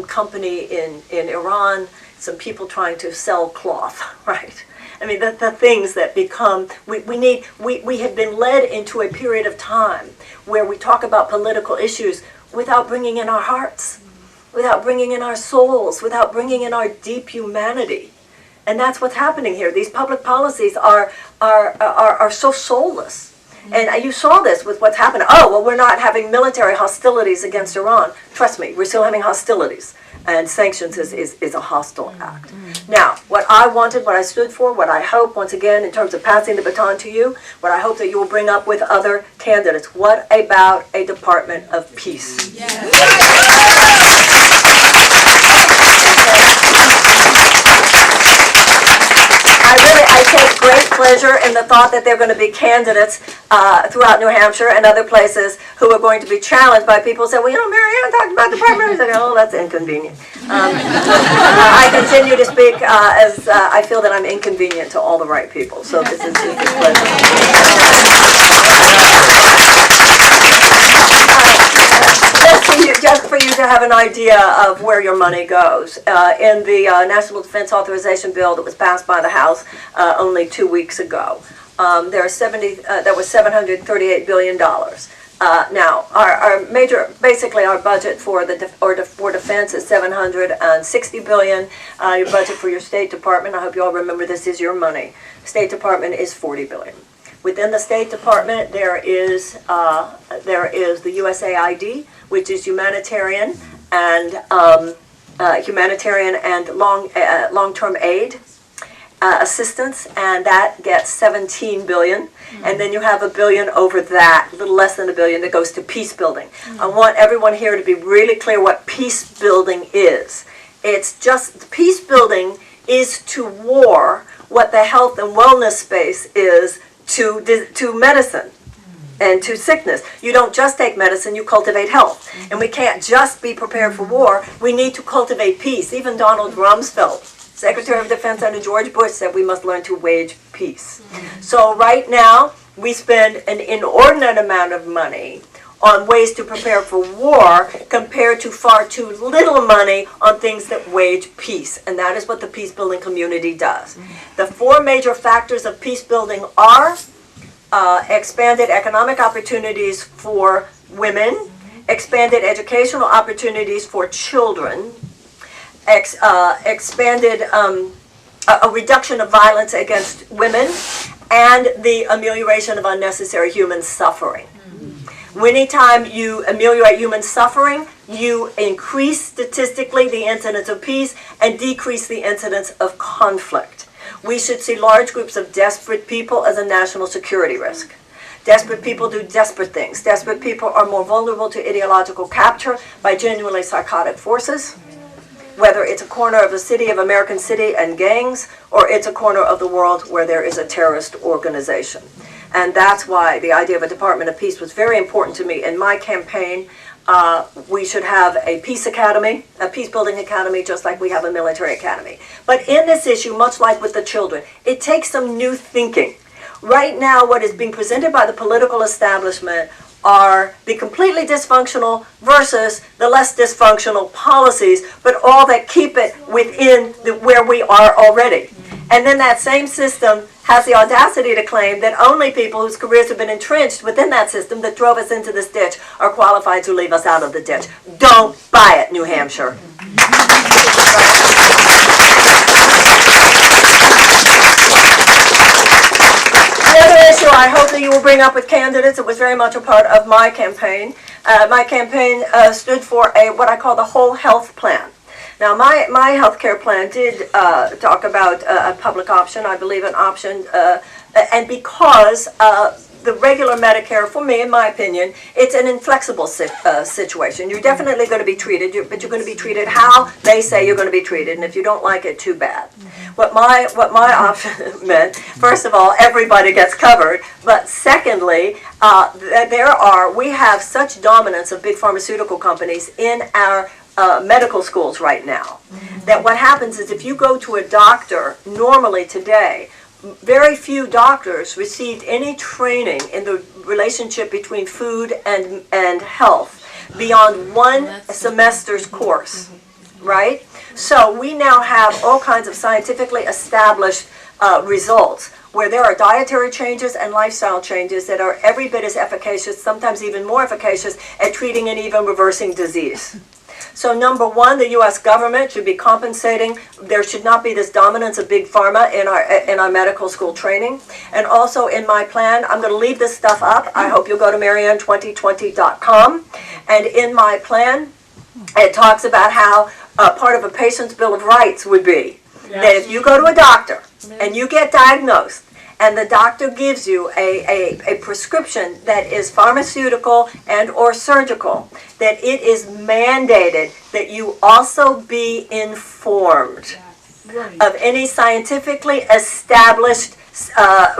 company in Iran, some people trying to sell cloth, right? I mean, the things that become, we have been led into a period of time where we talk about political issues without bringing in our hearts, without bringing in our souls, without bringing in our deep humanity. And that's what's happening here. These public policies are so soulless. And you saw this with what's happened. Oh, well, we're not having military hostilities against Iran. Trust me, we're still having hostilities. And sanctions is a hostile act. Now, what I wanted, what I stood for, what I hope, once again, in terms of passing the baton to you, what I hope that you will bring up with other candidates. What about a Department of Peace? I take great pleasure in the thought that there are going to be candidates throughout New Hampshire and other places who are going to be challenged by people who say, well, Marianne talked about the Department. I say, oh, that's inconvenient. I continue to speak as I feel that I'm inconvenient to all the right people. So this is a pleasure. Just for you to have an idea of where your money goes. In the National Defense Authorization Bill that was passed by the House only 2 weeks ago, there was $738 billion. Now, basically our budget for defense is $760 billion. Your budget for your State Department, I hope you all remember this is your money. State Department is $40 billion. Within the State Department, there is the USAID, which is humanitarian and long-term aid assistance, and that gets $17 billion. And then you have $1 billion over that, a little less than $1 billion, that goes to peace building. I want everyone here to be really clear what peace building is. It's just peace building is to war what the health and wellness space is to medicine and to sickness. You don't just take medicine, you cultivate health. And we can't just be prepared for war, we need to cultivate peace. Even Donald Rumsfeld, Secretary of Defense under George Bush, said we must learn to wage peace. So right now, we spend an inordinate amount of money on ways to prepare for war compared to far too little money on things that wage peace. And that is what the peace building community does. The four major factors of peace building are expanded economic opportunities for women, expanded educational opportunities for children, expanded a reduction of violence against women, and the amelioration of unnecessary human suffering. Anytime you ameliorate human suffering, you increase statistically the incidence of peace and decrease the incidence of conflict. We should see large groups of desperate people as a national security risk. Desperate people do desperate things. Desperate people are more vulnerable to ideological capture by genuinely psychotic forces, whether it's a corner of the city of American City and gangs, or it's a corner of the world where there is a terrorist organization. And that's why the idea of a Department of Peace was very important to me. In my campaign, we should have a peace academy, a peace building academy, just like we have a military academy. But in this issue, much like with the children, it takes some new thinking. Right now, what is being presented by the political establishment are the completely dysfunctional versus the less dysfunctional policies, but all that keep it within where we are already. And then that same system has the audacity to claim that only people whose careers have been entrenched within that system that drove us into this ditch are qualified to leave us out of the ditch. Don't buy it, New Hampshire. The other issue I hope that you will bring up with candidates, it was very much a part of my campaign. My campaign stood for what I call the whole health plan. Now, my health care plan did talk about a public option, I believe an option, and because the regular Medicare, for me, in my opinion, it's an inflexible situation. You're definitely going to be treated, but you're going to be treated how they say you're going to be treated, and if you don't like it, too bad. What my option meant, first of all, everybody gets covered, but secondly, we have such dominance of big pharmaceutical companies in our medical schools right now, that what happens is if you go to a doctor normally today, very few doctors received any training in the relationship between food and health beyond one semester's course, right? So we now have all kinds of scientifically established results where there are dietary changes and lifestyle changes that are every bit as efficacious, sometimes even more efficacious, at treating and even reversing disease. So number one, the U.S. government should be compensating. There should not be this dominance of big pharma in our medical school training. And also in my plan, I'm going to leave this stuff up. I hope you'll go to Marianne2020.com. And in my plan, it talks about how part of a patient's Bill of Rights would be that if you go to a doctor and you get diagnosed, and the doctor gives you a prescription that is pharmaceutical and or surgical, that it is mandated that you also be informed of any scientifically established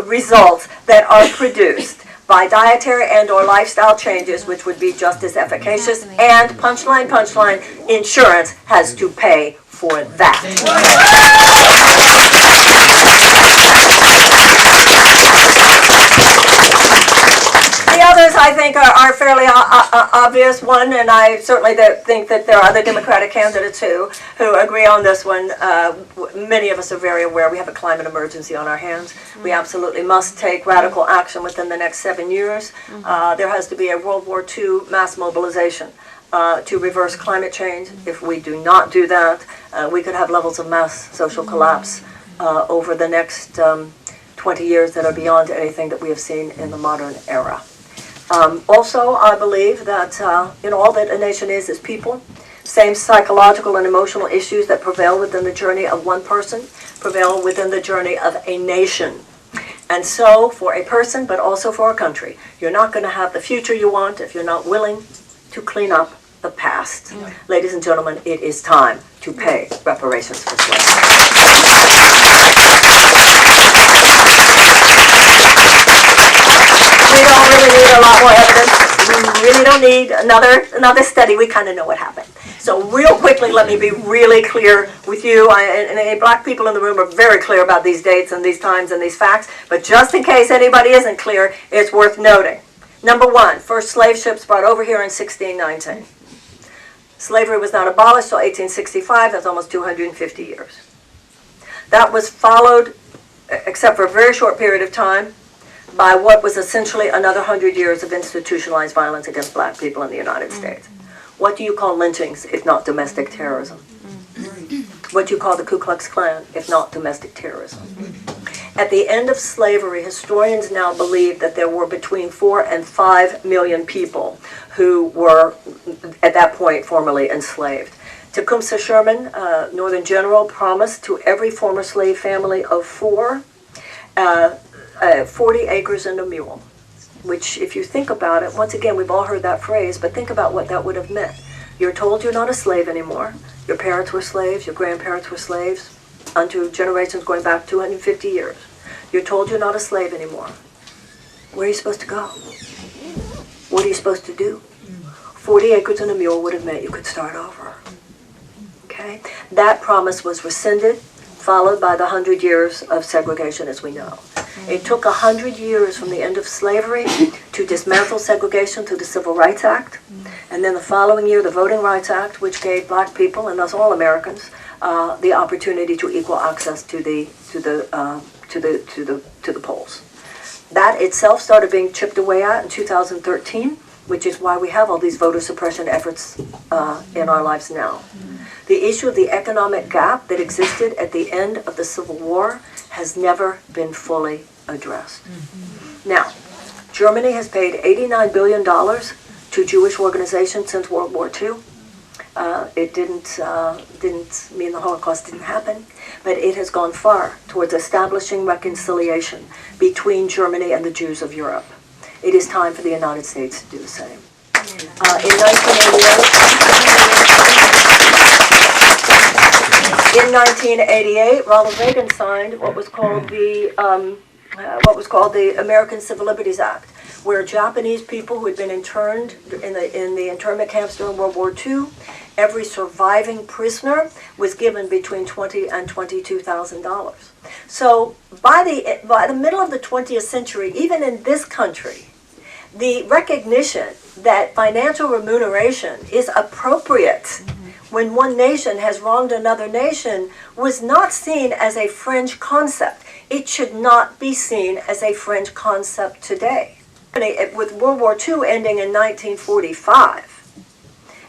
results that are produced by dietary and or lifestyle changes, which would be just as efficacious, and punchline, insurance has to pay for that. The others, I think, are fairly obvious. One, and I certainly think that there are other Democratic candidates who agree on this one. Many of us are very aware we have a climate emergency on our hands. We absolutely must take radical action within the next 7 years. There has to be a World War II mass mobilization to reverse climate change. If we do not do that, we could have levels of mass social collapse over the next 20 years that are beyond anything that we have seen in the modern era. Also, I believe that all that a nation is people. Same psychological and emotional issues that prevail within the journey of one person prevail within the journey of a nation. And so, for a person, but also for a country, you're not going to have the future you want if you're not willing to clean up the past. Ladies and gentlemen, it is time to pay reparations for slavery. really need a lot more evidence. We really don't need another study. We kind of know what happened. So real quickly, let me be really clear with you. And black people in the room are very clear about these dates and these times and these facts. But just in case anybody isn't clear, it's worth noting. Number one, first slave ships brought over here in 1619. Slavery was not abolished until 1865. That's almost 250 years. That was followed, except for a very short period of time, by what was essentially another 100 years of institutionalized violence against black people in the United States. What do you call lynchings if not domestic terrorism? What do you call the Ku Klux Klan if not domestic terrorism? At the end of slavery, historians now believe that there were between 4 and 5 million people who were, at that point, formerly enslaved. Tecumseh Sherman, Northern General, promised to every former slave family of 4, 40 acres and a mule. Which, if you think about it, once again, we've all heard that phrase, but think about what that would have meant. You're told you're not a slave anymore. Your parents were slaves, your grandparents were slaves, unto generations going back 250 years. You're told you're not a slave anymore. Where are you supposed to go? What are you supposed to do? 40 acres and a mule would have meant you could start over. Okay? That promise was rescinded, followed by the 100 years of segregation as we know. It took 100 years from the end of slavery to dismantle segregation through the Civil Rights Act, and then the following year the Voting Rights Act, which gave black people, and thus all Americans, the opportunity to equal access to the polls. That itself started being chipped away at in 2013, which is why we have all these voter suppression efforts in our lives now. The issue of the economic gap that existed at the end of the Civil War has never been fully addressed. Now, Germany has paid $89 billion to Jewish organizations since World War II. It didn't mean the Holocaust didn't happen, but it has gone far towards establishing reconciliation between Germany and the Jews of Europe. It is time for the United States to do the same. In 1988, Ronald Reagan signed what was called the American Civil Liberties Act, where Japanese people who had been interned in the internment camps during World War II, every surviving prisoner was given between $20,000 and $22,000. So by the middle of the 20th century, even in this country, the recognition that financial remuneration is appropriate when one nation has wronged another nation was not seen as a fringe concept. It should not be seen as a fringe concept today. With World War II ending in 1945,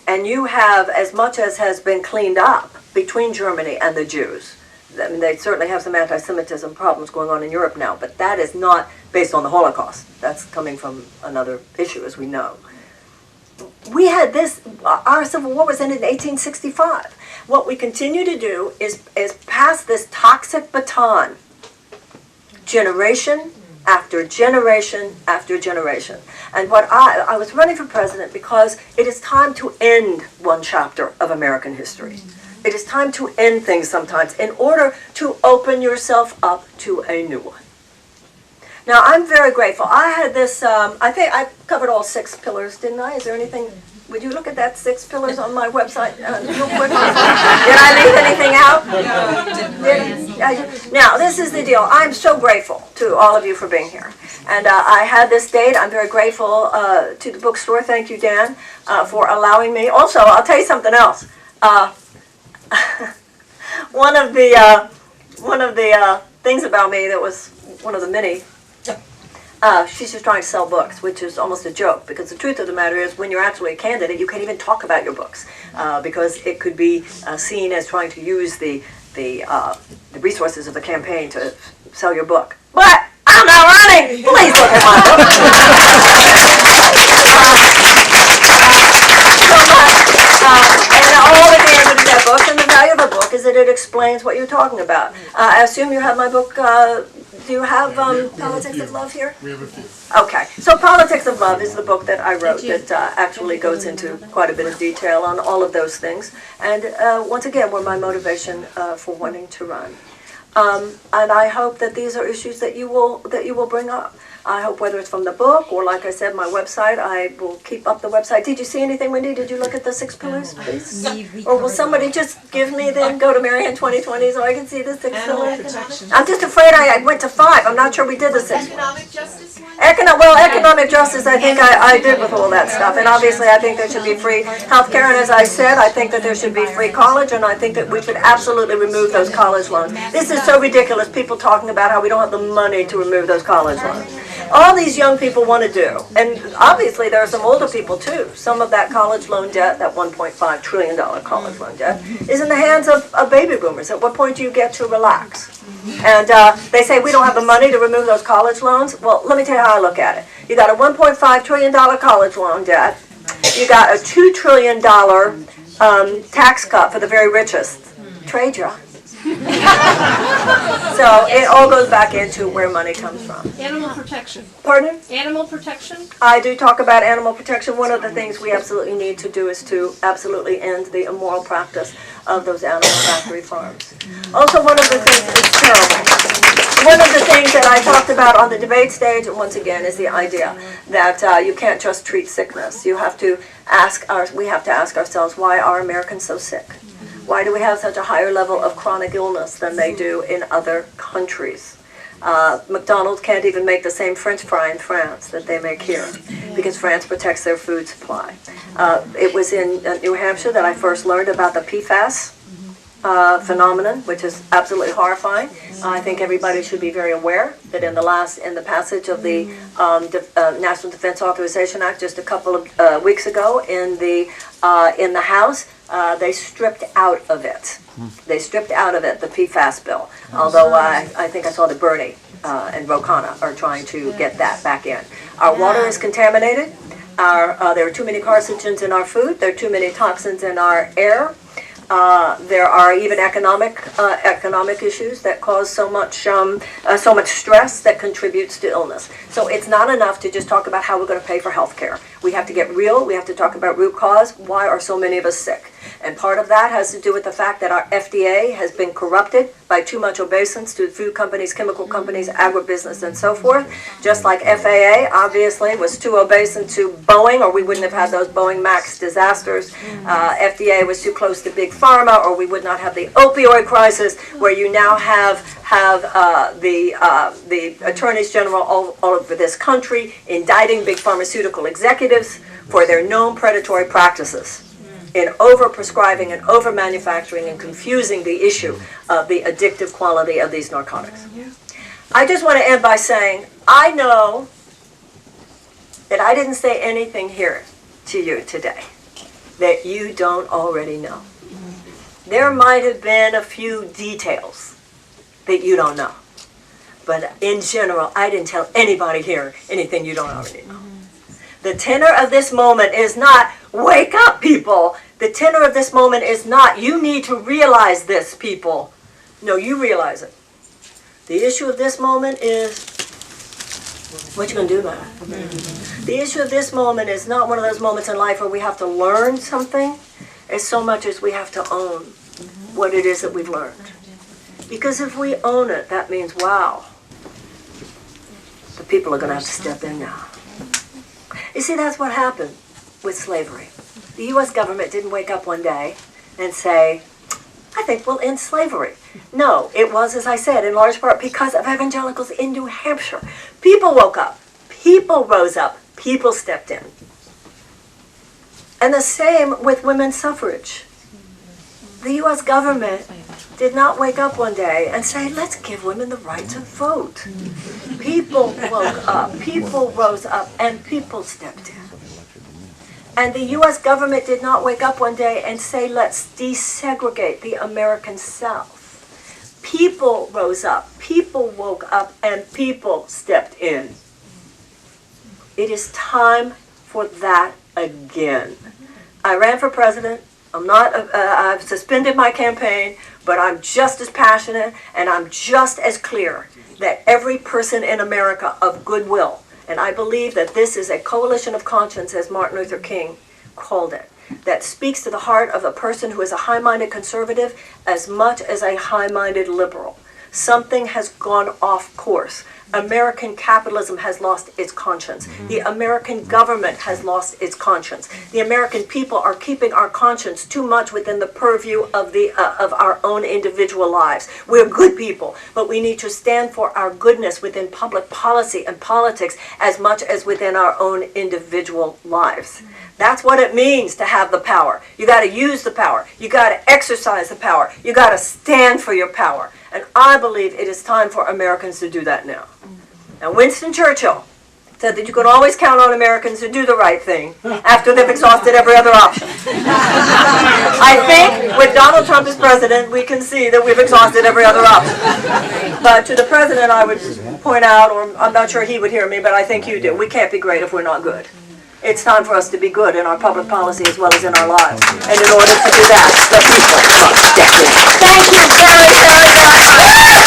and you have as much as has been cleaned up between Germany and the Jews. I mean, they certainly have some anti-Semitism problems going on in Europe now, but that is not based on the Holocaust. That's coming from another issue, as we know. We had this, our Civil War was ended in 1865. What we continue to do is pass this toxic baton, generation after generation after generation. And what I was running for president because it is time to end one chapter of American history. It is time to end things sometimes in order to open yourself up to a new one. Now, I'm very grateful. I had this, I think I covered all 6 pillars, didn't I? Is there anything, would you look at that 6 pillars on my website real quick? Did I leave anything out? Now, this is the deal. I'm so grateful to all of you for being here. And I had this date. I'm very grateful to the bookstore. Thank you, Dan, for allowing me. Also, I'll tell you something else. One of the things about me that was one of the many, she's just trying to sell books, which is almost a joke, because the truth of the matter is when you're actually a candidate, you can't even talk about your books, because it could be seen as trying to use the resources of the campaign to sell your book. But I'm not running! Please look at my book! And all the advantage of that book and the value of a book is that it explains what you're talking about. I assume you have my book. Do you have Politics of Love here? We have a few. Okay, so Politics of Love is the book that I wrote that actually goes into quite a bit of detail on all of those things, and once again were my motivation for wanting to run. And I hope that these are issues that you will bring up. I hope whether it's from the book or, like I said, my website, I will keep up the website. Did you see anything, Wendy? Did you look at the 6 pillars, please? Or will somebody just give me, then go to Marianne 2020 so I can see the 6 pillars? protection. I'm just afraid I went to 5. I'm not sure we did the 6. Economic justice one? Economic justice, I think I did with all that stuff. And obviously, I think there should be free healthcare. And as I said, I think that there should be free college. And I think that we should absolutely remove those college loans. This is so ridiculous, people talking about how we don't have the money to remove those college loans. All these young people want to do, and obviously there are some older people too. Some of that college loan debt, that $1.5 trillion college loan debt, is in the hands of baby boomers. At what point do you get to relax? And they say we don't have the money to remove those college loans. Well, let me tell you how I look at it. You got a $1.5 trillion college loan debt. You got a $2 trillion tax cut for the very richest. Trade you. So it all goes back into where money comes from. Animal protection. Pardon? Animal protection? I do talk about animal protection. One of the things we absolutely need to do is to absolutely end the immoral practice of those animal factory farms. Also, one of the things that's terrible. One of the things that I talked about on the debate stage, once again, is the idea that you can't just treat sickness. You have to we have to ask ourselves, why are Americans so sick? Why do we have such a higher level of chronic illness than they do in other countries? McDonald's can't even make the same French fry in France that they make here because France protects their food supply. It was in New Hampshire that I first learned about the PFAS phenomenon, which is absolutely horrifying. I think everybody should be very aware that in the passage of the National Defense Authorization Act just a couple of weeks ago in the House, they stripped out of it. They stripped out of it the PFAS bill. Although I think I saw that Bernie and Ro Khanna are trying to get that back in. Our water is contaminated. There are too many carcinogens in our food. There are too many toxins in our air. There are even economic issues that cause so much stress that contributes to illness. So it's not enough to just talk about how we're going to pay for health care. We have to get real. We have to talk about root cause. Why are so many of us sick? And part of that has to do with the fact that our FDA has been corrupted by too much obeisance to food companies, chemical companies, agribusiness, and so forth. Just like FAA, obviously, was too obeisant to Boeing, or we wouldn't have had those Boeing Max disasters. FDA was too close to Big Pharma, or we would not have the opioid crisis, where you now have the attorneys general all over this country indicting big pharmaceutical executives for their known predatory practices in over-prescribing and over-manufacturing and confusing the issue of the addictive quality of these narcotics. I just want to end by saying, I know that I didn't say anything here to you today that you don't already know. There might have been a few details that you don't know. But in general, I didn't tell anybody here anything you don't already know. The tenor of this moment is not, wake up, people. The tenor of this moment is not, you need to realize this, people. No, you realize it. The issue of this moment is, what you going to do about it? The issue of this moment is not one of those moments in life where we have to learn something, as so much as we have to own what it is that we've learned. Because if we own it, that means, wow, the people are going to have to step in now. You see, that's what happened with slavery. The U.S. government didn't wake up one day and say, I think we'll end slavery. No, it was, as I said, in large part because of evangelicals in New Hampshire. People woke up. People rose up. People stepped in. And the same with women's suffrage. The U.S. government did not wake up one day and say, let's give women the right to vote. People woke up, people rose up, and people stepped in. And the U.S. government did not wake up one day and say, let's desegregate the American South. People rose up, people woke up, and people stepped in. It is time for that again. I ran for president. I've suspended my campaign, but I'm just as passionate and I'm just as clear that every person in America of goodwill, and I believe that this is a coalition of conscience, as Martin Luther King called it, that speaks to the heart of a person who is a high-minded conservative as much as a high-minded liberal. something has gone off course. American capitalism has lost its conscience. The American government has lost its conscience. The American people are keeping our conscience too much within the purview of our own individual lives. We're good people, but we need to stand for our goodness within public policy and politics as much as within our own individual lives. That's what it means to have the power. You got to use the power. You got to exercise the power. You got to stand for your power. And I believe it is time for Americans to do that now. Now, Winston Churchill said that you can always count on Americans to do the right thing after they've exhausted every other option. I think with Donald Trump as president, we can see that we've exhausted every other option. But to the president, I would point out, or I'm not sure he would hear me, but I think you do, we can't be great if we're not good. It's time for us to be good in our public policy as well as in our lives. And in order to do that, the people must step in. Thank you very, very much.